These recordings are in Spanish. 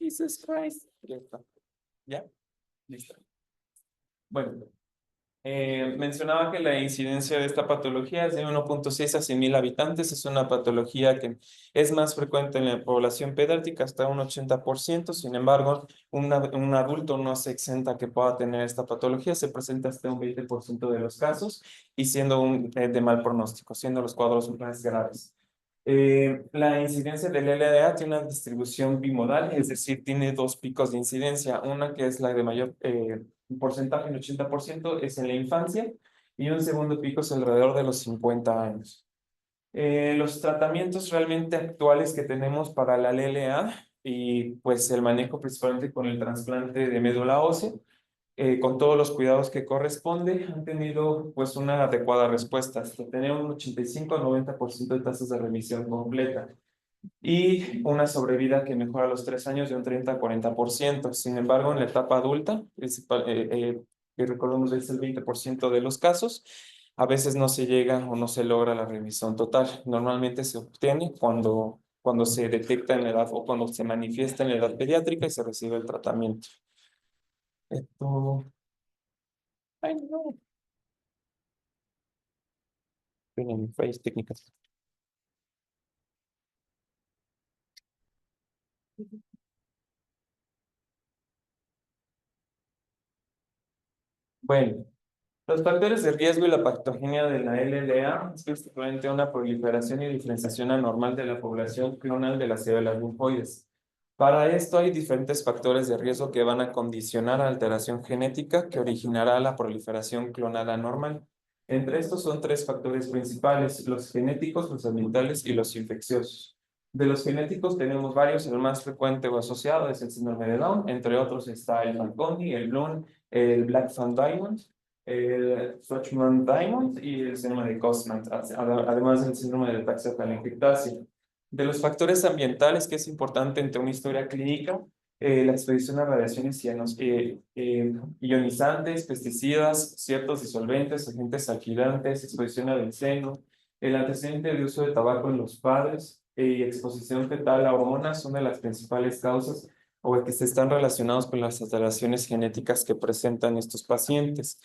Jesus Christ. Ya está. ¿Ya? Listo. Bueno, mencionaba que la incidencia de esta patología es de 1.6 a 100,000 habitantes. Es una patología que es más frecuente en la población pediátrica, hasta un 80%. Sin embargo, un adulto no se exenta que pueda tener esta patología. Se presenta hasta un 20% de los casos y siendo de mal pronóstico, siendo los cuadros más graves. La incidencia del LDA tiene una distribución bimodal, es decir, tiene dos picos de incidencia. Una que es la de mayor porcentaje, el 80%, es en la infancia, y un segundo pico es alrededor de los 50 años. Los tratamientos realmente actuales que tenemos para la LLA y pues el manejo principalmente con el trasplante de médula ósea, con todos los cuidados que corresponde, han tenido pues una adecuada respuesta, hasta tener un 85-90% de tasas de remisión completa y una sobrevida que mejora a los 3 años de un 30-40%. Sin embargo, en la etapa adulta, que recordemos es el 20% de los casos, a veces no se llega o no se logra la remisión total. Normalmente se obtiene cuando se detecta en la edad o cuando se manifiesta en la edad pediátrica y se recibe el tratamiento. Esto... Ay, no. Tienen fallas técnicas. Bueno, los factores de riesgo y la patogenia de la LLA es principalmente una proliferación y diferenciación anormal de la población clonal de las células linfoides. Para esto hay diferentes factores de riesgo que van a condicionar a alteración genética que originará la proliferación clonal anormal. Entre estos son tres factores principales: los genéticos, los ambientales y los infecciosos. De los genéticos tenemos varios. El más frecuente o asociado es el síndrome de Down. Entre otros está el Fanconi, el Bloom, el Black Fan Diamond, el Swatchman Diamond y el síndrome de Cosman, además del síndrome de ataxia telangiectasia. De los factores ambientales, que es importante entre una historia clínica, la exposición a radiaciones ionizantes, pesticidas, ciertos disolventes, agentes alquilantes, exposición a benceno, el antecedente de uso de tabaco en los padres y exposición fetal a hormonas son de las principales causas o que se están relacionados con las alteraciones genéticas que presentan estos pacientes.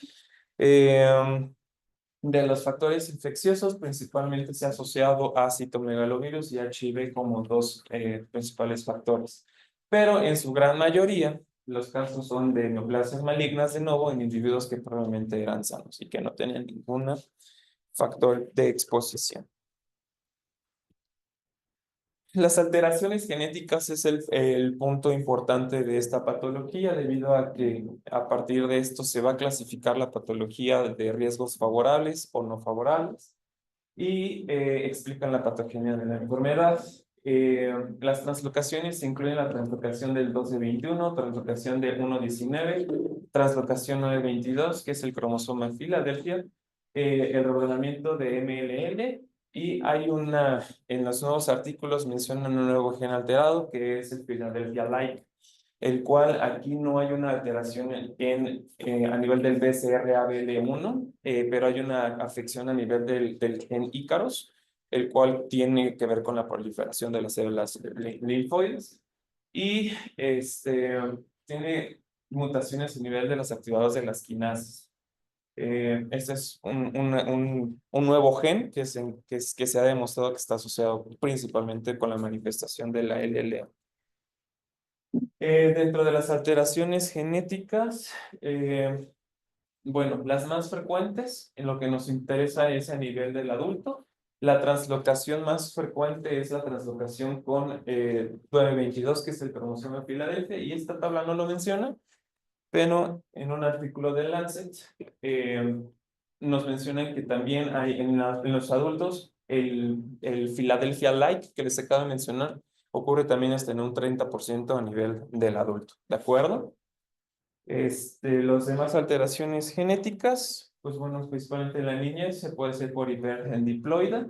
De los factores infecciosos, principalmente se ha asociado a citomegalovirus y HIV como dos principales factores. Pero en su gran mayoría, los casos son de neoplasias malignas de nuevo en individuos que probablemente eran sanos y que no tenían ningún factor de exposición. Las alteraciones genéticas es el punto importante de esta patología, debido a que a partir de esto se va a clasificar la patología de riesgos favorables o no favorables y explican la patogenia de la enfermedad. Las translocaciones incluyen la translocación del 12-21, translocación del 1-19, translocación 9-22, que es el cromosoma Filadelfia, el reordenamiento de MLN. Y hay en los nuevos artículos mencionan un nuevo gen alterado que es el Philadelphia-like, el cual aquí no hay una alteración a nivel del BCR-ABL1, pero hay una afección a nivel del gen Ícaros, el cual tiene que ver con la proliferación de las células linfoides y tiene mutaciones a nivel de los activadores de las quinasas. Este es un nuevo gen que se ha demostrado que está asociado principalmente con la manifestación de la LLA. Dentro de las alteraciones genéticas, bueno, las más frecuentes en lo que nos interesa es a nivel del adulto. La translocación más frecuente es la translocación con 9-22, que es el cromosoma de Filadelfia, y esta tabla no lo menciona, pero en un artículo de Lancet nos mencionan que también hay en los adultos el Philadelphia-like que les acabo de mencionar, ocurre también hasta en un 30% a nivel del adulto, ¿de acuerdo? Los demás alteraciones genéticas, pues bueno, principalmente en la niñez se puede hacer por hiperdiploide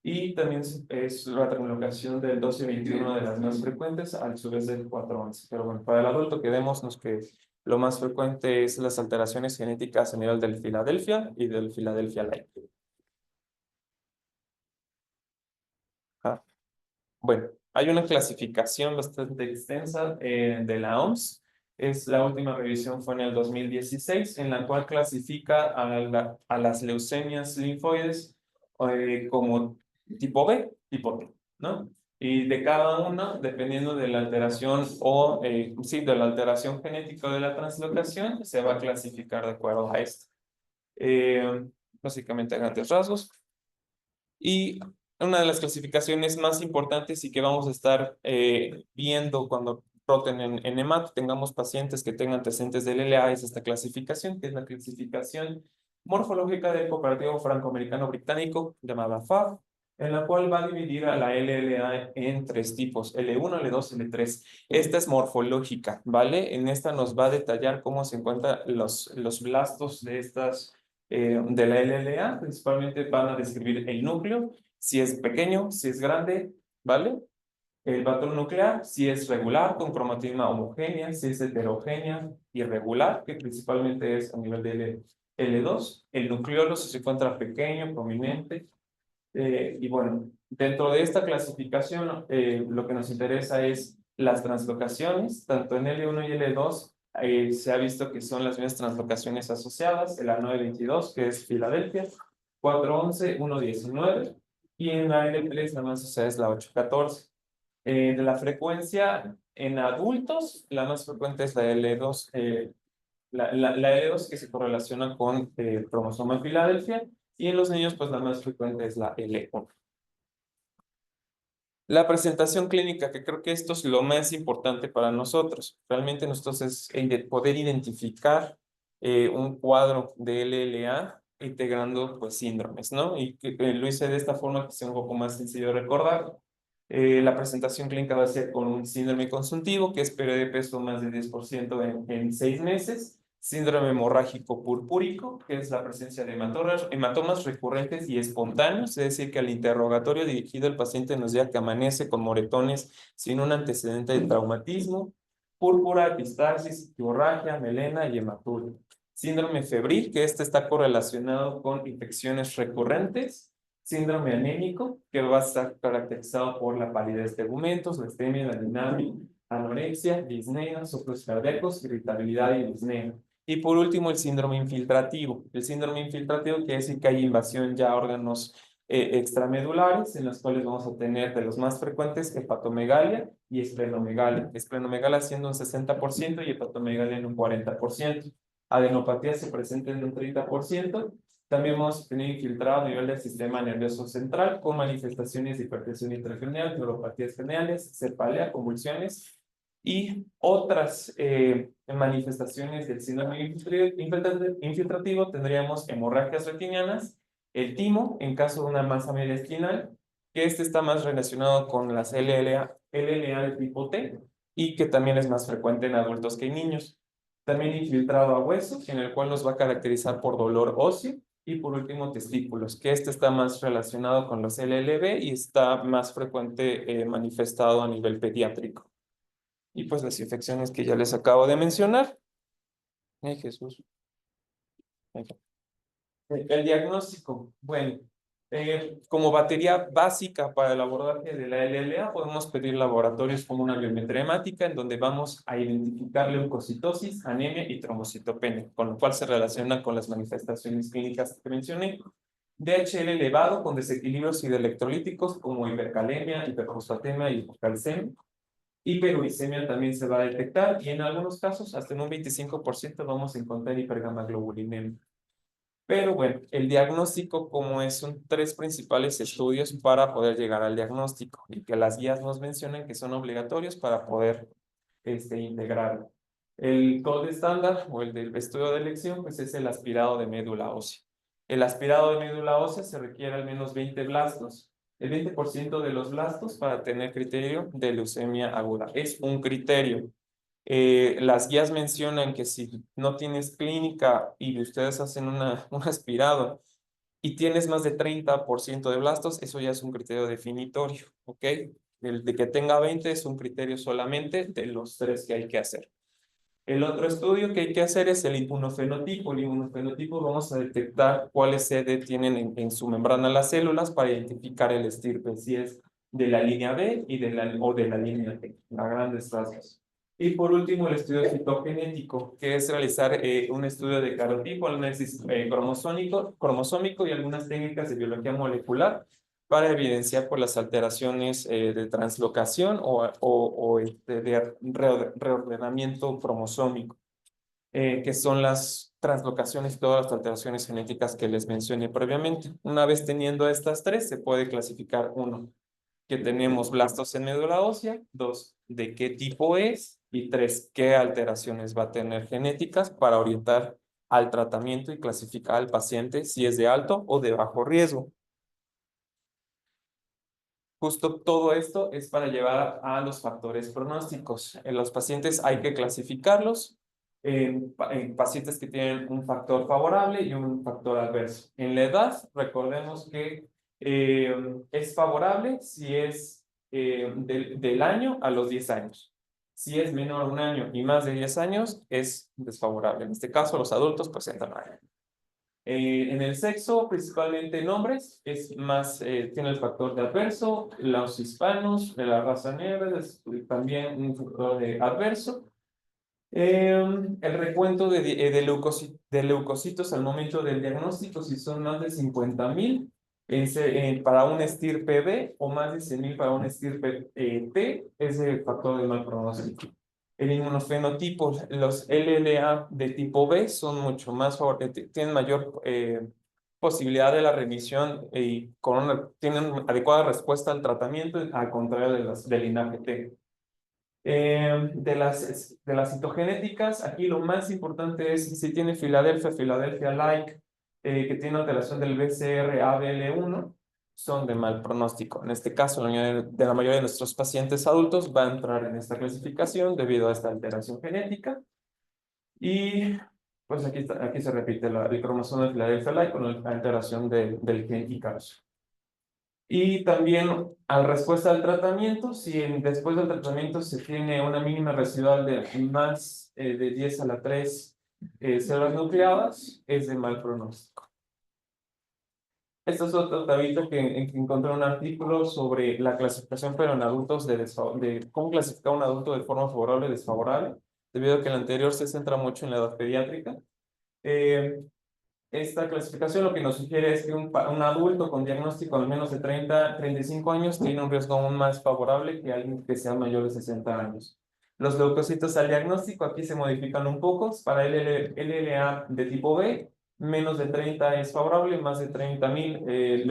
y también es la translocación del 12-21 de las más frecuentes, a su vez del 4-11. Pero bueno, para el adulto quedémonos que lo más frecuente es las alteraciones genéticas a nivel del Filadelfia y del Philadelphia-like. Bueno, Hay una clasificación bastante extensa de la OMS. La última revisión fue en el 2016, en la cual clasifica a las leucemias linfoides como tipo B, tipo T, ¿no? Y de cada una, dependiendo de la alteración sí, de la alteración genética de la translocación, se va a clasificar de acuerdo a esto. Eh, Básicamente a grandes rasgos. Y una de las clasificaciones más importantes y que vamos a estar viendo cuando roten en hemato, tengamos pacientes que tengan antecedentes del LA, es esta clasificación, que es la clasificación morfológica del Cooperativo Franco-Americano Británico, llamada FAB, en la cual va a dividir a la LLA en tres tipos, L1, L2, L3. Esta es morfológica, ¿vale? En esta nos va a detallar cómo se encuentran los blastos de la LLA. Principalmente van a describir el núcleo, si es pequeño, si es grande, ¿vale? El patrón nuclear, si es regular, con cromatisma homogénea, si es heterogénea, irregular, que principalmente es a nivel de L2. El nucleolo, si se encuentra pequeño, prominente. Y bueno, dentro de esta clasificación, lo que nos interesa es las translocaciones, tanto en L1 y L2. Se ha visto que son las mismas translocaciones asociadas, el A922, que es Filadelfia, 411, 119, y en la L3 la más asociada es la 814. De la frecuencia en adultos, la más frecuente es la L2, la L2 que se correlaciona con el cromosoma de Filadelfia, y en los niños, pues la más frecuente es la L1. La presentación clínica, que creo que esto es lo más importante para nosotros. Realmente nosotros es el de poder identificar un cuadro de LLA integrando pues síndromes, ¿no? Y que lo hice de esta forma que sea un poco más sencillo de recordar. La presentación clínica va a ser con un síndrome consuntivo, que es pérdida de peso más de 10% en 6 meses. Síndrome hemorrágico purpúrico, que es la presencia de hematomas recurrentes y espontáneos, es decir, que al interrogatorio dirigido al paciente nos diga que amanece con moretones sin un antecedente de traumatismo. Púrpura, epistaxis, hemorragia, melena y hematuria. Síndrome febril, que este está correlacionado con infecciones recurrentes. Síndrome anémico, que va a estar caracterizado por la palidez de tegumentos, la astemia, la dinámica, anorexia, disnea, soplos cardíacos, irritabilidad y disnea. Y por último, el síndrome infiltrativo. El síndrome infiltrativo quiere decir que hay invasión ya a órganos extramedulares, en los cuales vamos a tener de los más frecuentes hepatomegalia y esplenomegalia. Esplenomegalia siendo un 60% y hepatomegalia en un 40%. Adenopatía se presenta en un 30%. También vamos a tener infiltrado a nivel del sistema nervioso central con manifestaciones de hipertensión intracraneal, neuropatías craneales, cefalea, convulsiones y otras manifestaciones del síndrome infiltrativo. Tendríamos hemorragias retinianas, el timo en caso de una masa media espinal, que este está más relacionado con las LLA de tipo T y que también es más frecuente en adultos que en niños. También infiltrado a hueso, en el cual nos va a caracterizar por dolor óseo. Y por último, testículos, que este está más relacionado con los LLB y está más frecuente manifestado a nivel pediátrico. Y pues las infecciones que ya les acabo de mencionar. Ay, Jesús. El diagnóstico. Bueno, como batería básica para el abordaje de la LLA, podemos pedir laboratorios como una biometría hemática, en donde vamos a identificar leucocitosis, anemia y trombocitopenia, con lo cual se relaciona con las manifestaciones clínicas que mencioné. DHL elevado con desequilibrios hidroelectrolíticos como hipercalemia, hiperfosfatemia y hipocalcemia. Hiperuricemia también se va a detectar y en algunos casos hasta en un 25% vamos a encontrar hipergamaglobulinemia. Pero bueno, el diagnóstico, como es, son tres principales estudios para poder llegar al diagnóstico y que las guías nos mencionan que son obligatorios para poder integrarlo. El gold estándar o el del estudio de elección pues es el aspirado de médula ósea. El aspirado de médula ósea se requiere al menos 20 blastos. El 20% de los blastos para tener criterio de leucemia aguda. Es un criterio. Las guías mencionan que si no tienes clínica y ustedes hacen un aspirado y tienes más de 30% de blastos, eso ya es un criterio definitorio, ¿ok? El de que tenga 20 es un criterio solamente de los tres que hay que hacer. El otro estudio que hay que hacer es el inmunofenotipo. El inmunofenotipo vamos a detectar cuáles CD tienen en su membrana las células para identificar el estirpe, si es de la línea B y o de la línea T, a grandes rasgos. Y por último, el estudio citogenético, que es realizar un estudio de carotipo, análisis cromosómico y algunas técnicas de biología molecular para evidenciar por las alteraciones de translocación de reordenamiento cromosómico, que son las translocaciones y todas las alteraciones genéticas que les mencioné previamente. Una vez teniendo estas tres, se puede clasificar uno, que tenemos blastos en médula ósea, dos, de qué tipo es, y tres, qué alteraciones va a tener genéticas para orientar al tratamiento y clasificar al paciente si es de alto o de bajo riesgo. Justo todo esto es para llevar a los factores pronósticos. En los pacientes hay que clasificarlos en pacientes que tienen un factor favorable y un factor adverso. En la edad, recordemos que es favorable si es del año a los 10 años. Si es menor a un año y más de 10 años, es desfavorable. En este caso, los adultos presentan año. En el sexo, principalmente en hombres, es más, tiene el factor de adverso, los hispanos, de la raza negra, es también un factor de adverso. El recuento de leucocitos al momento del diagnóstico, si son más de 50,000 para un estirpe B o más de 100,000 para un estirpe T, es el factor de mal pronóstico. El inmunofenotipo, los LLA de tipo B son mucho más, tienen mayor posibilidad de la remisión y tienen adecuada respuesta al tratamiento, al contrario de las del linaje T. De las citogenéticas, aquí lo más importante es si tiene Philadelphia-like, que tiene alteración del BCR-ABL1, son de mal pronóstico. En este caso, de la mayoría de nuestros pacientes adultos va a entrar en esta clasificación debido a esta alteración genética. Y pues aquí se repite el cromosoma de Philadelphia-like con la alteración del gen ICARS. Y también a respuesta al tratamiento, si después del tratamiento se tiene una mínima residual de más de 10 a la 3 células nucleadas, es de mal pronóstico. Esto es otro tabito que encontré un artículo sobre la clasificación, pero en adultos, de cómo clasificar a un adulto de forma favorable o desfavorable, debido a que el anterior se centra mucho en la edad pediátrica. Esta clasificación lo que nos sugiere es que un adulto con diagnóstico al menos de 35 años tiene un riesgo aún más favorable que alguien que sea mayor de 60 años. Los leucocitos al diagnóstico aquí se modifican un poco. Para el LLA de tipo B, menos de 30 es favorable, más de 30,000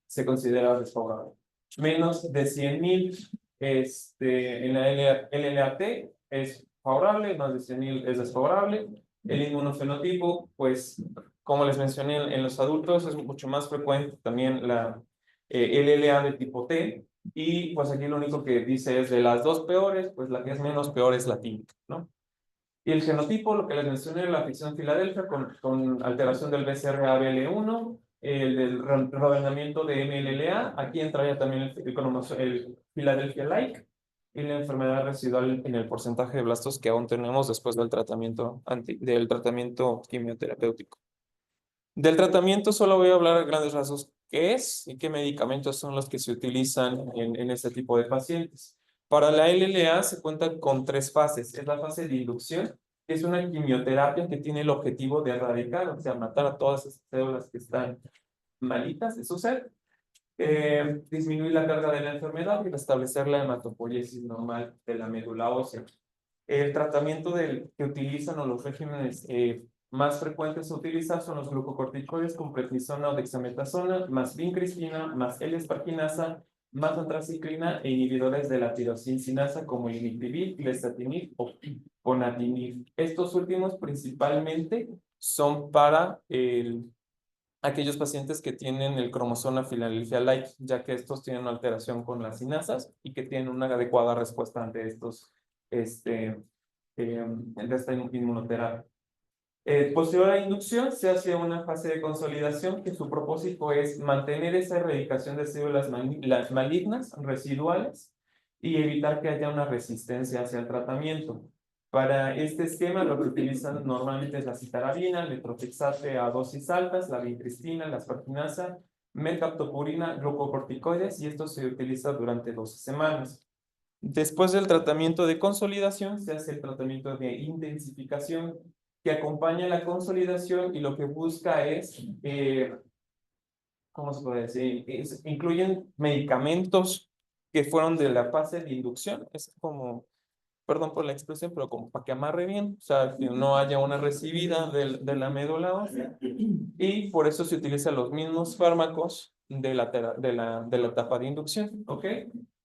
se considera desfavorable. Menos de 100,000 en la LLA-T es favorable, más de 100,000 es desfavorable. El inmunofenotipo, pues, como les mencioné, en los adultos es mucho más frecuente también la LLA de tipo T, y pues aquí lo único que dice es de las dos peores, pues la que es menos peor es la típica, ¿no? Y el genotipo, lo que les mencioné, la afección Filadelfia con alteración del BCR-ABL1, el del reordenamiento de MLLA, aquí entraría también el Philadelphia-like, y la enfermedad residual en el porcentaje de blastos que aún tenemos después del del tratamiento quimioterapéutico. Del tratamiento solo voy a hablar a grandes rasgos qué es y qué medicamentos son los que se utilizan en este tipo de pacientes. Para la LLA se cuenta con tres fases. Es la fase de inducción, que es una quimioterapia que tiene el objetivo de erradicar, o sea, matar a todas esas células que están malitas de su ser, disminuir la carga de la enfermedad y restablecer la hematopoiesis normal de la médula ósea. El tratamiento que utilizan o los regímenes más frecuentes a utilizar son los glucocorticoides con prednisona o dexametasona, más vincristina, más L-esparginasa, más antraciclina e inhibidores de la tirosincinasa como el imiprivir, lesatinib o ponatinib. Estos últimos principalmente son para aquellos pacientes que tienen el cromosoma Philadelphia-like, ya que estos tienen una alteración con las sinasas y que tienen una adecuada respuesta ante estos, de esta inmunoterapia. Posterior a la inducción se hace una fase de consolidación que su propósito es mantener esa erradicación de células malignas residuales y evitar que haya una resistencia hacia el tratamiento. Para este esquema lo que utilizan normalmente es la citarabina, el letrozexate a dosis altas, la vincristina, la asparginasa mercaptopurina, glucocorticoides, y esto se utiliza durante 12 semanas. Después del tratamiento de consolidación, se hace el tratamiento de intensificación, que acompaña la consolidación y lo que busca es, ¿cómo se puede decir? Incluyen medicamentos que fueron de la fase de inducción, es como, perdón por la expresión, pero como para que amarre bien, o sea, que no haya una recibida de la médula ósea, y por eso se utilizan los mismos fármacos de la etapa de inducción, ¿ok?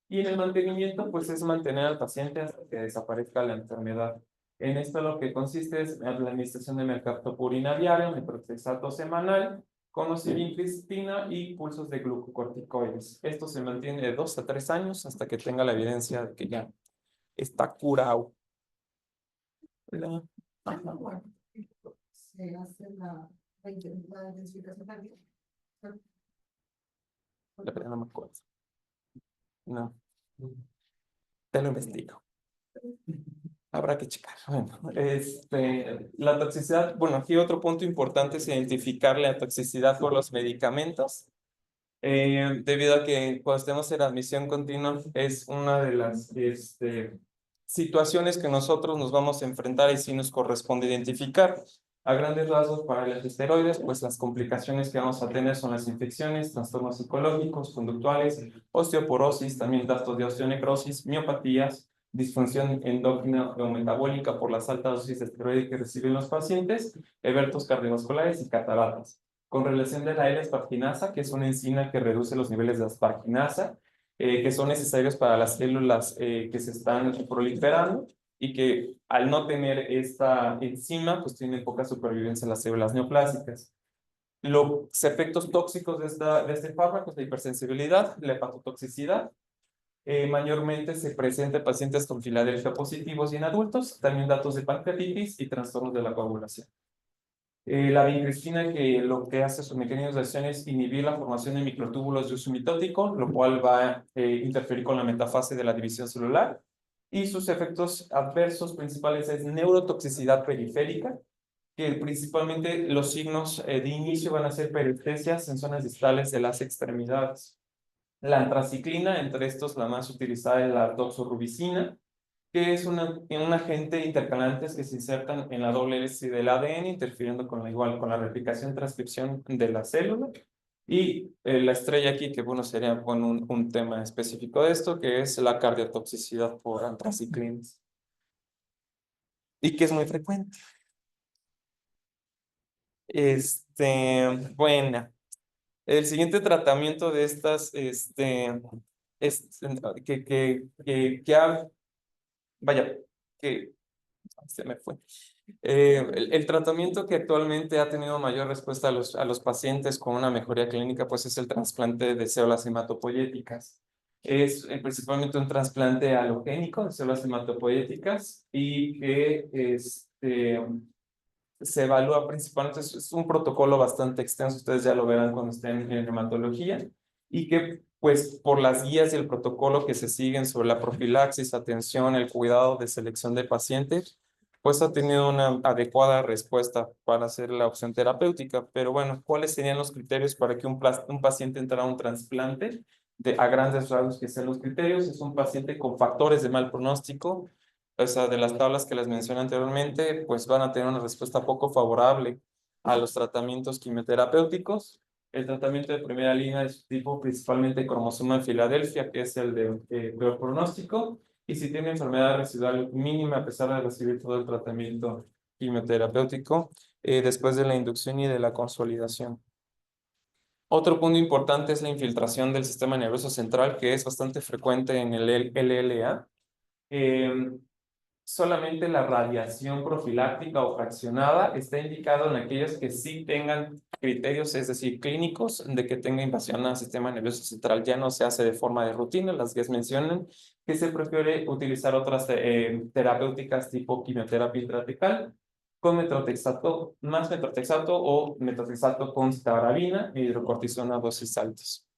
Y en el mantenimiento, pues es mantener al paciente hasta que desaparezca la enfermedad. En esto lo que consiste es la administración de mercaptopurina diaria, metotrexato semanal, con osivincristina y pulsos de glucocorticoides. Esto se mantiene de 2 a 3 años hasta que tenga la evidencia de que ya está curado. La, Se hace la identificación también. la verdad no me acuerdo. No. Te lo investigo. Habrá que checar. Bueno, la toxicidad, bueno, aquí otro punto importante es identificar la toxicidad por los medicamentos. Debido a que cuando estemos en admisión continua es una de las situaciones que nosotros nos vamos a enfrentar y sí nos corresponde identificar. A grandes rasgos, para los esteroides, pues las complicaciones que vamos a tener son las infecciones, trastornos psicológicos, conductuales, osteoporosis, también datos de osteonecrosis, miopatías, disfunción endócrina o metabólica por las altas dosis de esteroide que reciben los pacientes, eventos cardiovasculares y cataratas. Con relación de la L-esparginasa, que es una enzima que reduce los niveles de asparginasa, que son necesarios para las células que se están proliferando y que al no tener esta enzima, pues tienen poca supervivencia en las células neoplásicas. Los efectos tóxicos de este fármaco es la hipersensibilidad, la hepatotoxicidad. Mayormente se presenta en pacientes con Filadelfia positivos y en adultos, también datos de pancreatitis y trastornos de la coagulación. La vincristina, que lo que hace su mecanismo de acción es inhibir la formación de microtúbulos de uso mitótico, lo cual va a interferir con la metafase de la división celular. Y sus efectos adversos principales es neurotoxicidad periférica, que principalmente los signos de inicio van a ser perestesias en zonas distales de las extremidades. La antraciclina, entre estos la más utilizada es la doxorubicina, que es un agente intercalantes que se insertan en la doble hélice del ADN, interfiriendo con con la replicación y transcripción de la célula. Y la estrella aquí, que bueno, sería bueno, un tema específico de esto, que es la cardiotoxicidad por antraciclinas. Y que es muy frecuente. Bueno, el siguiente tratamiento de estas, es, vaya, que se me fue. El tratamiento que actualmente ha tenido mayor respuesta a los pacientes con una mejoría clínica, pues es el trasplante de células hematopoyéticas. Es principalmente un trasplante halogénico de células hematopoyéticas y que se evalúa principalmente, es un protocolo bastante extenso, ustedes ya lo verán cuando estén en hematología, y que pues por las guías y el protocolo que se siguen sobre la profilaxis, atención, el cuidado de selección de pacientes, pues ha tenido una adecuada respuesta para hacer la opción terapéutica. Pero bueno, ¿cuáles serían los criterios para que un paciente entrara a un trasplante? A grandes rasgos, que sean los criterios, es un paciente con factores de mal pronóstico, o sea, de las tablas que les mencioné anteriormente, pues van a tener una respuesta poco favorable a los tratamientos quimioterapéuticos. El tratamiento de primera línea es tipo principalmente cromosoma de Filadelfia, que es el de peor pronóstico, y si tiene enfermedad residual mínima a pesar de recibir todo el tratamiento quimioterapéutico después de la inducción y de la consolidación. Otro punto importante es la infiltración del sistema nervioso central, que es bastante frecuente en el LLA. Solamente la radiación profiláctica o fraccionada está indicado en aquellos que sí tengan criterios, es decir, clínicos, de que tenga invasión al sistema nervioso central. Ya no se hace de forma de rutina, las guías mencionan que se prefiere utilizar otras terapéuticas tipo quimioterapia intratecal con metotrexato, más metotrexato o metotrexato con citarabina e hidrocortisona a dosis altas.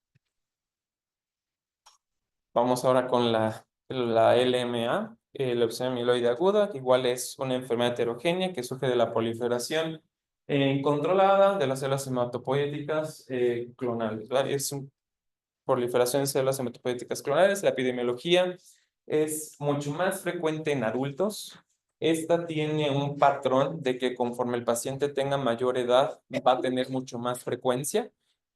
Vamos ahora con la LMA, leucemia amiloide aguda, que igual es una enfermedad heterogénea que surge de la proliferación controlada de las células hematopoéticas clonales, ¿verdad? Es una proliferación de células hematopoéticas clonales. La epidemiología es mucho más frecuente en adultos. Esta tiene un patrón de que conforme el paciente tenga mayor edad, va a tener mucho más frecuencia.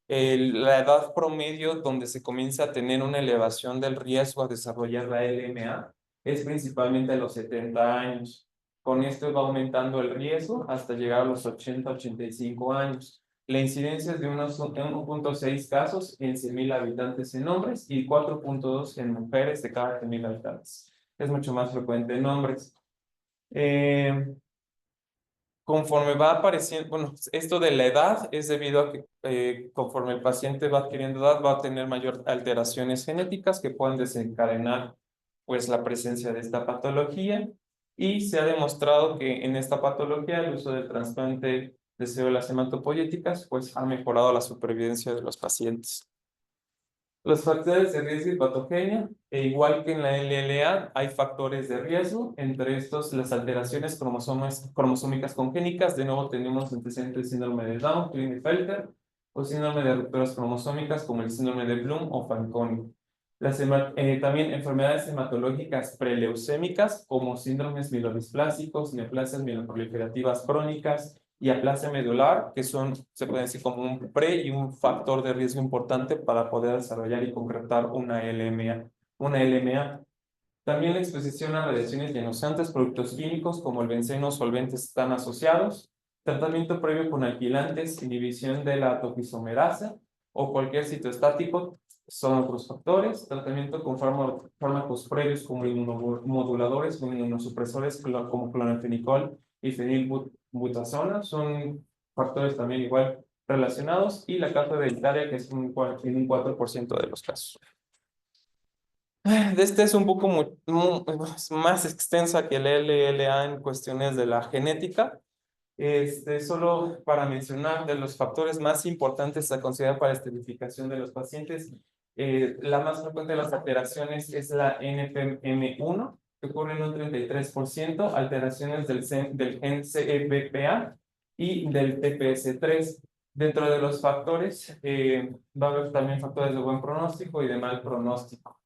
La edad promedio donde se comienza a tener una elevación del riesgo a desarrollar la LMA es principalmente a los 70 años. Con esto va aumentando el riesgo hasta llegar a los 80-85 años. La incidencia es de unos 1.6 casos en 100.000 habitantes en hombres y 4.2 en mujeres de cada 100.000 habitantes. Es mucho más frecuente en hombres. Conforme va apareciendo, bueno, esto de la edad es debido a que conforme el paciente va adquiriendo edad, va a tener mayor alteraciones genéticas que pueden desencadenar pues la presencia de esta patología, y se ha demostrado que en esta patología el uso del trasplante de células hematopoyéticas pues ha mejorado la supervivencia de los pacientes. Los factores de riesgo y patogenia, igual que en la LLA, hay factores de riesgo, entre estos las alteraciones cromosómicas congénicas. De nuevo tenemos antecedentes de síndrome de Down, Klinefelter, o síndrome de rupturas cromosómicas como el síndrome de Bloom o Fanconi. También enfermedades hematológicas preleucémicas como síndromes mielodisplásicos, neoplasias mieloproliferativas crónicas y aplasia medular, que son, se puede decir, como un y un factor de riesgo importante para poder desarrollar y concretar una LMA. También la exposición a radiaciones ionizantes, productos químicos como el benceno o solventes están asociados. Tratamiento previo con alquilantes, inhibición de la topoisomerasa o cualquier citoestático son otros factores. Tratamiento con fármacos previos como inmunomoduladores o inmunosupresores como clonafenicol y fenilbutazona son factores también igual relacionados, y la carga hereditaria, que es en un 4% de los casos. De este es un poco más extensa que el LLA en cuestiones de la genética. Solo para mencionar de los factores más importantes a considerar para la estratificación de los pacientes, la más frecuente de las alteraciones es la NPM1, que ocurre en un 33%, alteraciones del gen CEBPA y del TPS3. Dentro de los factores, va a haber también factores de buen pronóstico y de mal pronóstico.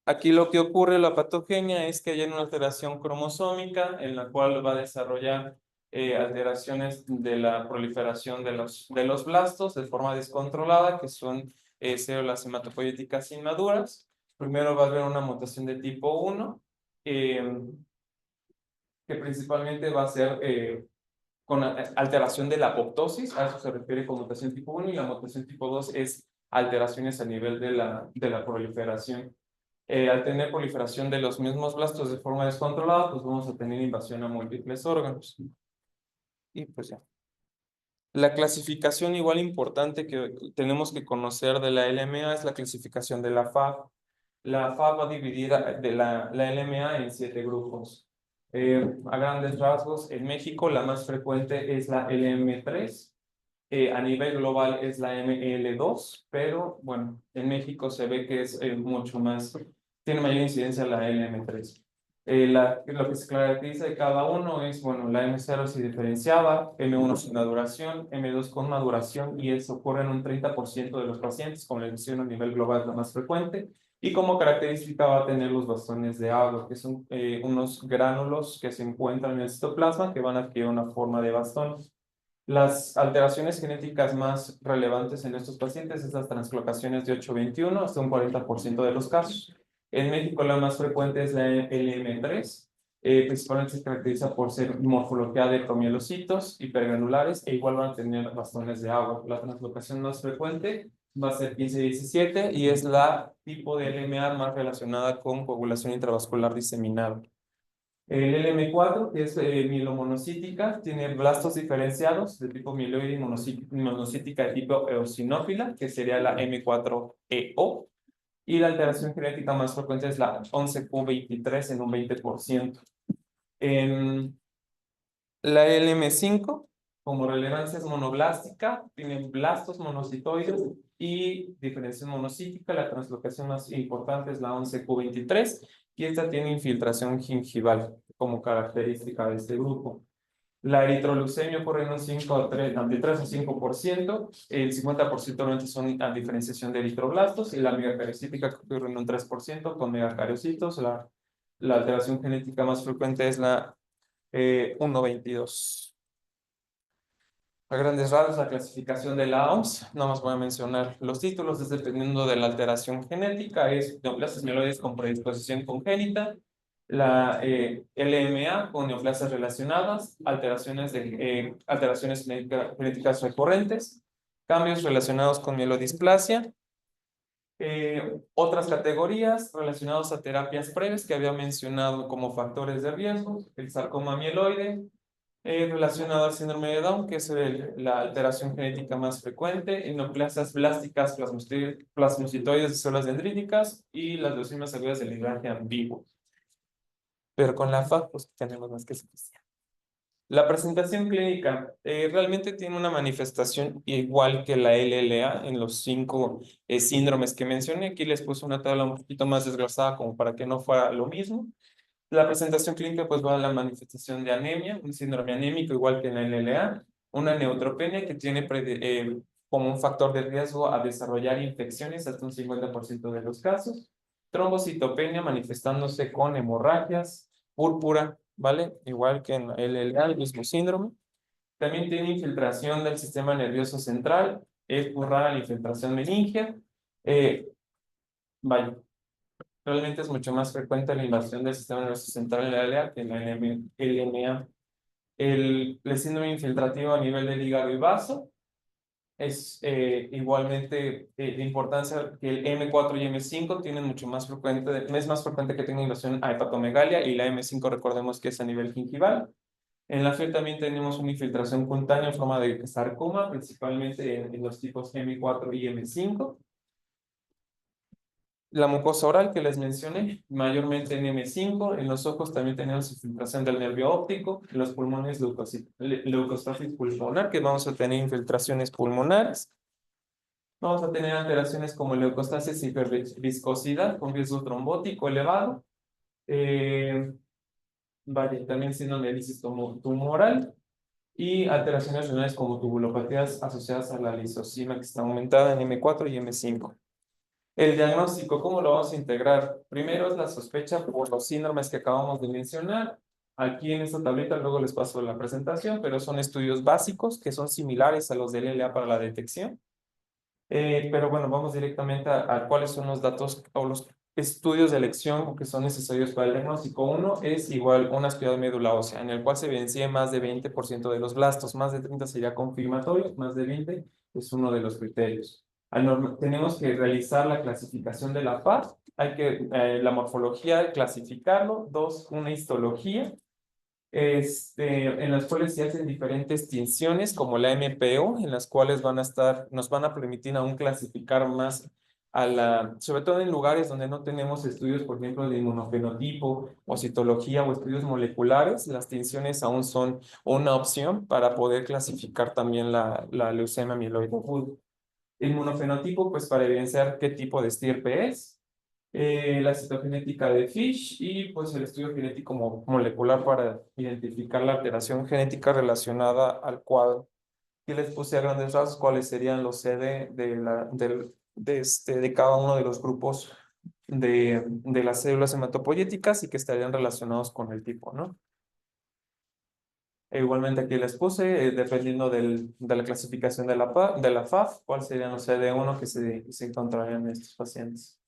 Aquí lo que ocurre, la patogenia, es que hay una alteración cromosómica en la cual va a desarrollar alteraciones de la proliferación de los blastos de forma descontrolada, que son células hematopoyéticas inmaduras. Primero va a haber una mutación de tipo 1, que principalmente va a ser con alteración de la apoptosis, a eso se refiere con mutación tipo 1, y la mutación tipo 2 es alteraciones a nivel de la proliferación. Al tener proliferación de los mismos blastos de forma descontrolada, pues vamos a tener invasión a múltiples órganos. Y pues ya. La clasificación igual importante que tenemos que conocer de la LMA es la clasificación de la FAB. La FAB va a dividir de la LMA en 7 grupos. A grandes rasgos, en México la más frecuente es la LM3. A nivel global es la ML2, pero bueno, en México se ve que es mucho más, tiene mayor incidencia la LM3. Lo que se caracteriza de cada uno es, bueno, la M0 sí diferenciada, M1 sin maduración, M2 con maduración, y eso ocurre en un 30% de los pacientes, como les decía, a nivel global es la más frecuente. Y como característica va a tener los bastones de agua, que son unos gránulos que se encuentran en el citoplasma que van a adquirir una forma de bastón. Las alteraciones genéticas más relevantes en estos pacientes es las translocaciones de 821, hasta un 40% de los casos. En México la más frecuente es la LM3, principalmente se caracteriza por ser morfología de promielocitos hipergranulares, e igual van a tener bastones de agua. La translocación más frecuente va a ser 15-17 y es la tipo de LMA más relacionada con coagulación intravascular diseminada. El LM4, que es mielomonocítica, tiene blastos diferenciados de tipo mieloide y monocítica de tipo eosinófila, que sería la M4EO. Y la alteración genética más frecuente es la 11q23 en un 20%. En la LM5, como relevancia es monoblástica, tiene blastos monocitoides y diferenciación monocítica. La translocación más importante es la 11q23 y esta tiene infiltración gingival como característica de este grupo. La eritroleucemia ocurre en un 5 a 3, de 3 a 5%, el 50% normalmente son a diferenciación de eritroblastos, y la megacariocítica ocurre en un 3% con megacariocitos. La alteración genética más frecuente es la 1.22. A grandes rasgos, la clasificación de la OMS, nada más voy a mencionar los títulos, es dependiendo de la alteración genética, es neoplasias mieloides con predisposición congénita, la LMA con neoplasias relacionadas, alteraciones genéticas recurrentes, cambios relacionados con mielodisplasia, otras categorías relacionadas a terapias previas que había mencionado como factores de riesgo, el sarcoma mieloide, relacionado al síndrome de Down, que es la alteración genética más frecuente, neoplasias blásticas plasmocitoides de células dendríticas y las leucemias agudas del linaje ambiguo. Pero con la FAF, pues tenemos más que suficiente. La presentación clínica realmente tiene una manifestación igual que la LLA en los 5 síndromes que mencioné. Aquí les puse una tabla un poquito más desglosada como para que no fuera lo mismo. La presentación clínica pues va a la manifestación de anemia, un síndrome anémico igual que en la LLA, una neutropenia que tiene como un factor de riesgo a desarrollar infecciones hasta un 50% de los casos, trombocitopenia manifestándose con hemorragias, púrpura, ¿vale? Igual que en la LLA, el mismo síndrome. También tiene infiltración del sistema nervioso central, es muy rara la infiltración meningia. Vaya, realmente es mucho más frecuente la invasión del sistema nervioso central en la LA que en la LMA. El síndrome infiltrativo a nivel del hígado y vaso es igualmente de importancia que el M4 y M5 tienen mucho más frecuente, es más frecuente que tenga invasión a hepatomegalia, y la M5 recordemos que es a nivel gingival. En la FED también tenemos una infiltración cutánea en forma de sarcoma, principalmente en los tipos M4 y M5. La mucosa oral que les mencioné, mayormente en M5, en los ojos también tenemos infiltración del nervio óptico, en los pulmones leucostasis pulmonar, que vamos a tener infiltraciones pulmonares. Vamos a tener alteraciones como leucostasis y hiperviscosidad con riesgo trombótico elevado. Vale, también síndrome de lisis tumoral y alteraciones renales como tubulopatías asociadas a la lisozima que está aumentada en M4 y M5. El diagnóstico, ¿cómo lo vamos a integrar? Primero es la sospecha por los síndromes que acabamos de mencionar. Aquí en esta tablita luego les paso la presentación, pero son estudios básicos que son similares a los del LA para la detección. Pero bueno, vamos directamente a cuáles son los datos o los estudios de elección que son necesarios para el diagnóstico. Uno es igual un estudio de médula ósea, en el cual se evidencia más de 20% de los blastos, más de 30 sería confirmatorio, más de 20 es uno de los criterios. Tenemos que realizar la clasificación de la paz, hay que la morfología, clasificarlo. Dos, una histología, en las cuales se hacen diferentes tinciones como la MPO, en las cuales nos van a permitir aún clasificar más sobre todo en lugares donde no tenemos estudios, por ejemplo, de inmunofenotipo o citología o estudios moleculares. Las tinciones aún son una opción para poder clasificar también la leucemia mieloide aguda. Inmunofenotipo, pues para evidenciar qué tipo de estirpe es, la citogenética de Fish y pues el estudio genético molecular para identificar la alteración genética relacionada al cuadro. Y les puse a grandes rasgos cuáles serían los CD de cada uno de los grupos de las células hematopoyéticas y que estarían relacionados con el tipo, ¿no? E igualmente aquí les puse, dependiendo de la clasificación de la FAF, cuál serían los CD1 que se encontrarían en estos pacientes.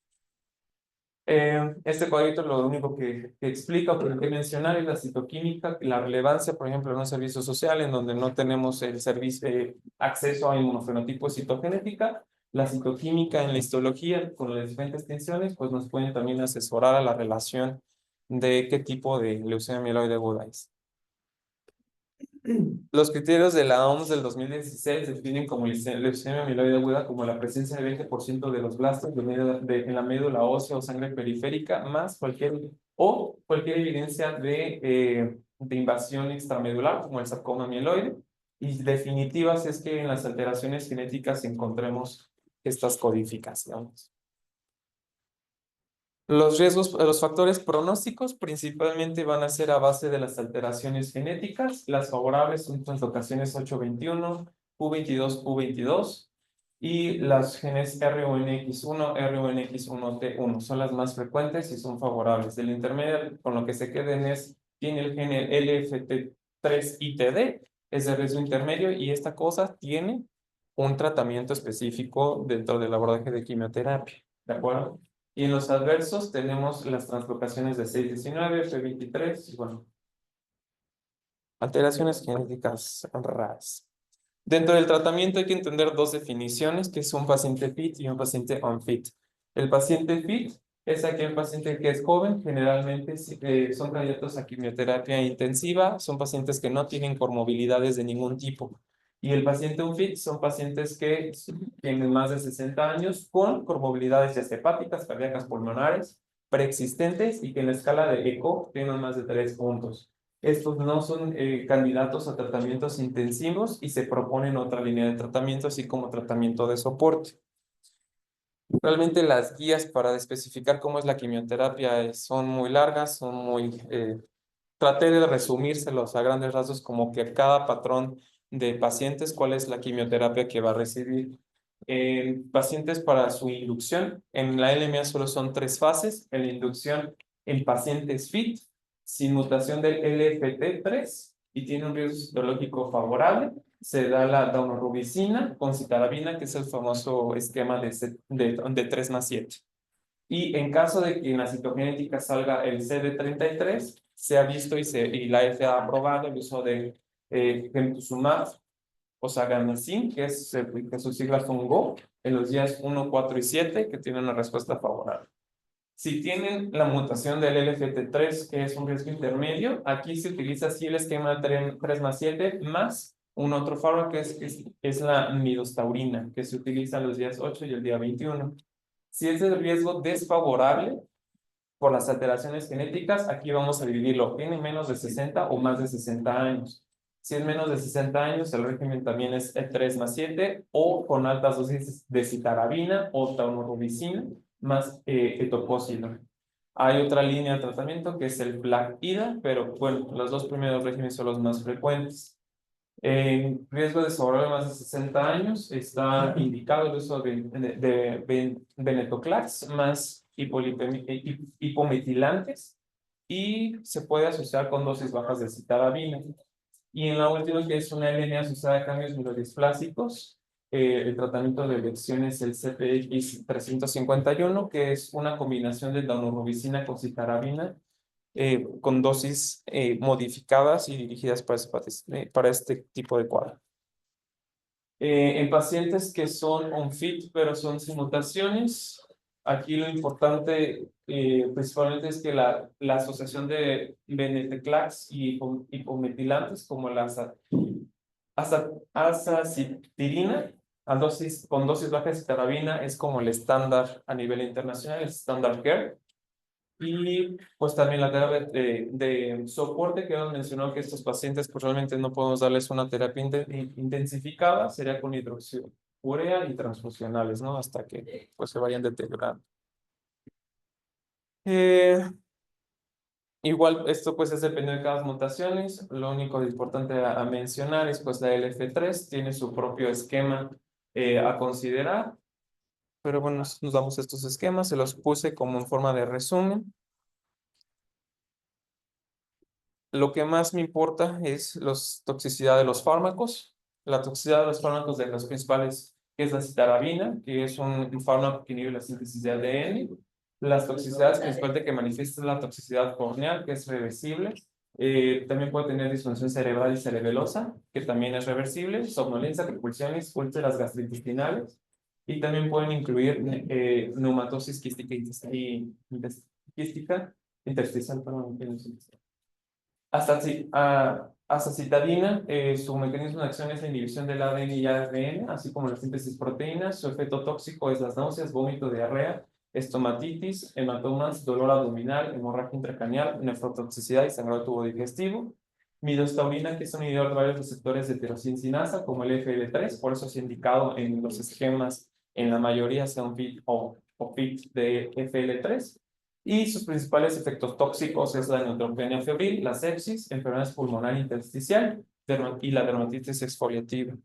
Este cuadrito lo único que explica, por que mencionar, es la citoquímica, la relevancia, por ejemplo, en un servicio social en donde no tenemos el acceso a inmunofenotipo y citogenética. La citoquímica en la histología con las diferentes tensiones, pues nos pueden también asesorar a la relación de qué tipo de leucemia mieloide aguda es. Los criterios de la OMS del 2016 definen como leucemia mieloide aguda como la presencia de 20% de los blastos en la médula ósea o sangre periférica, más cualquier evidencia de invasión extramedular, como el sarcoma mieloide, y definitivas es que en las alteraciones genéticas encontremos estas codificaciones. Los riesgos, los factores pronósticos principalmente van a ser a base de las alteraciones genéticas. Las favorables son translocaciones 821, Q22, Q22 y las genes RUNX1, RUNX1T1 son las más frecuentes y son favorables. Del intermedio, con lo que se queden es, tiene el gen LFT3ITD, es de riesgo intermedio y esta cosa tiene un tratamiento específico dentro del abordaje de quimioterapia, ¿de acuerdo? Y en los adversos tenemos las translocaciones de 619, F23, y bueno, alteraciones genéticas raras. Dentro del tratamiento hay que entender dos definiciones, que es un paciente fit y un paciente unfit. El paciente fit es aquel paciente que es joven, generalmente son candidatos a quimioterapia intensiva, son pacientes que no tienen comorbilidades de ningún tipo. Y el paciente unfit son pacientes que tienen más de 60 años con comorbilidades ya sea hepáticas, cardíacas, pulmonares, preexistentes y que en la escala de ECO tienen más de 3 puntos. Estos no son candidatos a tratamientos intensivos y se proponen otra línea de tratamiento, así como tratamiento de soporte. Realmente las guías para especificar cómo es la quimioterapia son muy largas, son muy... traté de resumírselos a grandes rasgos como que cada patrón de pacientes, cuál es la quimioterapia que va a recibir. Pacientes para su inducción, en la LMA solo son 3 fases. En la inducción, en pacientes FIT, sin mutación del LFT3 y tiene un riesgo citológico favorable, se da la daunorubicina con citarabina, que es el famoso esquema de 3+7. Y en caso de que en la citogenética salga el CD33, se ha visto y la FDA ha aprobado el uso de gemtuzumab o saganacin, que sus siglas son GO, en los días 1, 4 y 7, que tienen una respuesta favorable. Si tienen la mutación del LFT3, que es un riesgo intermedio, aquí se utiliza así el esquema 3+7 más un otro fármaco que es la midostaurina, que se utiliza los días 8 y el día 21. Si es de riesgo desfavorable por las alteraciones genéticas, aquí vamos a dividirlo. ¿Tiene menos de 60 o más de 60 años? Si es menos de 60 años, el régimen también es 3+7 o con altas dosis de citarabina o daunorubicina más etoposida. Hay otra línea de tratamiento que es el FLAG-IDA, pero bueno, los dos primeros regímenes son los más frecuentes. En riesgo de desarrollo más de 60 años está indicado el uso de venetoclax más hipometilantes y se puede asociar con dosis bajas de citarabina. Y en la última, que es una LNA asociada a cambios neurodisplásicos, el tratamiento de elección es el CPX 351, que es una combinación de daunorubicina con citarabina con dosis modificadas y dirigidas para este tipo de cuadro. En pacientes que son unfit pero son sin mutaciones, aquí lo importante principalmente es que la asociación de venetoclax y hipometilantes como la azacitidina con dosis bajas de citarabina es como el estándar a nivel internacional, el estándar care. Y pues también la terapia de soporte que hemos mencionado que estos pacientes pues realmente no podemos darles una terapia intensificada, sería con hidroxiurea y transfusionales, ¿no? Hasta que pues se vayan deteriorando. Igual esto pues es dependiendo de cada mutaciones, lo único importante a mencionar es pues la LF3 tiene su propio esquema a considerar, pero bueno, nos damos estos esquemas, se los puse como en forma de resumen. Lo que más me importa es la toxicidad de los fármacos. La toxicidad de los fármacos de los principales, que es la citarabina, que es un fármaco que inhibe la síntesis de ADN. Las toxicidades principales que manifiesta es la toxicidad corneal, que es reversible. También puede tener disfunción cerebral y cerebelosa, que también es reversible. Somnolencia, repulsiones, úlceras gastrointestinales. Y también pueden incluir neumatosis quística intersticial, perdón, azacitidina, su mecanismo de acción es la inhibición del ADN y ARN, así como la síntesis de proteínas. Su efecto tóxico es las náuseas, vómito, diarrea, estomatitis, hematomas, dolor abdominal, hemorragia intracraneal, nefrotoxicidad y sangrado tubo digestivo. Midostaurina, que es un inhibidor de varios receptores de tirosina, como el FL3, por eso es indicado en los esquemas, en la mayoría sea un FIT o FIT de FL3. Y sus principales efectos tóxicos es la neutropenia febril, la sepsis, enfermedades pulmonar intersticial y la dermatitis exfoliativa.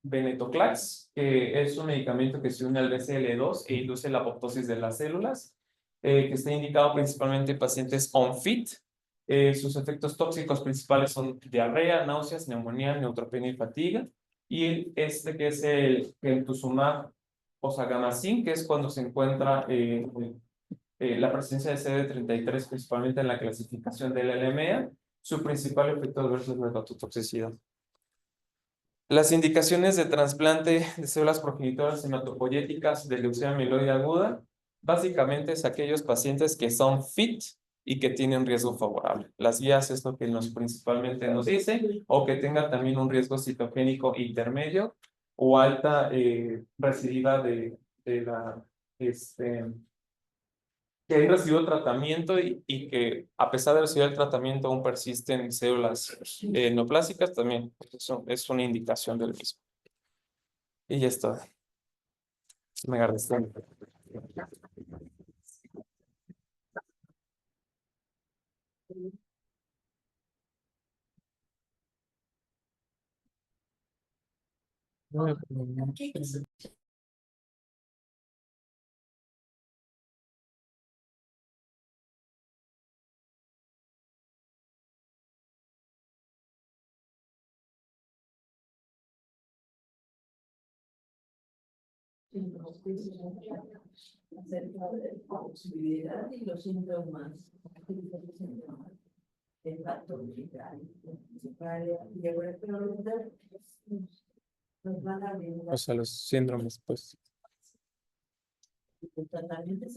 Venetoclax, que es un medicamento que se une al BCL2 e induce la apoptosis de las células, que está indicado principalmente en pacientes on-fit. Sus efectos tóxicos principales son diarrea, náuseas, neumonía, neutropenia y fatiga. Y este que es el Tuzumab osagamacin, que es cuando se encuentra la presencia de CD33 principalmente en la clasificación del LMA. Su principal efecto adverso es la hepatotoxicidad. Las indicaciones de trasplante de células progenitoras hematopoyéticas de leucemia mieloide aguda, básicamente es aquellos pacientes que son fit y que tienen riesgo favorable. Las guías es lo que principalmente nos dice, o que tengan también un riesgo citogénico intermedio o alta recidiva de la que han recibido tratamiento y que a pesar de recibir el tratamiento aún persisten células neoplásicas, también eso es una indicación del mismo. Y ya está. Me agradezco. Acerca de la posibilidad y los síntomas del patología y ahora nos van a brindar. O sea, los síndromes, pues. Totalmente.